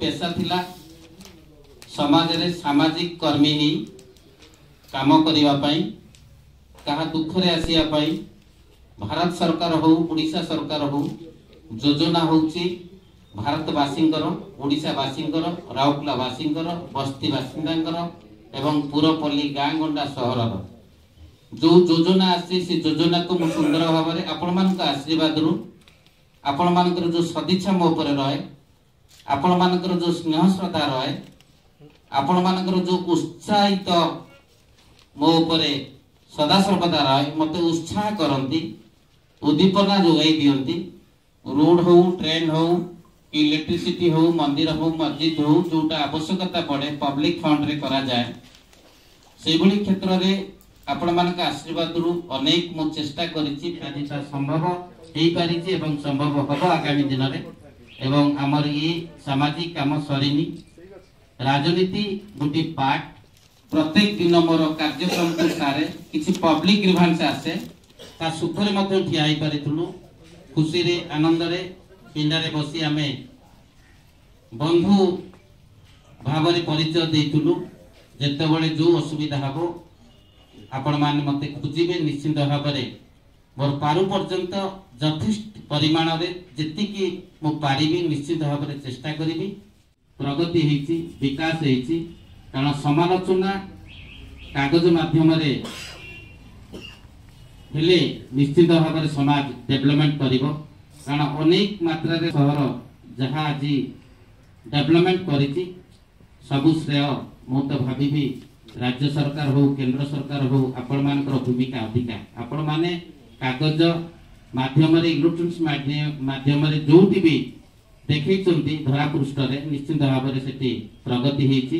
पेशा थिला समाज रे सामाजिक कर्मी ही काम करिवा पई कहा दुख रे आसिया पई भारत सरकार हो ओडिशा सरकार हो योजना होची भारतवासींकर ओडिशावासींकर राउरकेलावासींकर बस्ती बासिंदांकर एवं पुरपल्ली गाँ गंडा सहर जो योजना आसी से योजना को मु सुंदर भाव में आपण मान आशीर्वाद रु आपण मानकर जो सदिच्छा मो ऊपर रहे आपण मानकर जो स्नेह श्रद्धा रहे आपण मानकर जो उत्साहित मो ऊपर सदा सर्वदा रहे मते उत्साह करती उद्दीपना जोगाई दियंती रोड हो ट्रेन हो इलेक्ट्रिसिटी हो मंदिर हो मस्जिद हो जोटा आवश्यकता पड़े पब्लिक फंड रे करा जाए से भली क्षेत्र रे आपण मानक आशीर्वाद रु अनेक मो चेष्टा करिछि आजिटा संभव हेई पारिछि एवं संभव हबो आगामी दिन रे एवं हमर ये सामाजिक काम सरिनी राजनीति गुटी पार्ट प्रत्येक दिन मोर कार्यक्रम को सारे किछि पब्लिक ग्रीवांस आसे ता सुखरे मते ठियाई पारिथुनु खुशी रे आनंद रे पिंडारे बसी आमे बंधु भावरे परिचय देइथुनु जेते बळे जो असुविधा हबो आपण मान मते खुजिबे निश्चित भावरे मोर पारु पर्यंत यथेष्ट परिमाण रे जेतिकी मो पारिबी निश्चित भावरे चेष्टा करिबी प्रगति हेछि विकास हेछि कारण समालोचना कागज माध्यम रे हेले निश्चित भावरे समाज डेवलपमेंट करिवो कारण अनेक मात्रा रे शहर जहाँ आज डेवलपमेंट करिछि सबु श्रेय मु तो भाबिबी राज्य सरकार हो केंद्र सरकार हो आपण मानकर भूमिका अधिका आपण माने कागज माध्यम रे इलेक्ट्रॉनिक्स माध्यम रे जोटी भी देखै चंती धरा पृष्ठ रे निश्चित भाव रे सेठी प्रगति हेछि।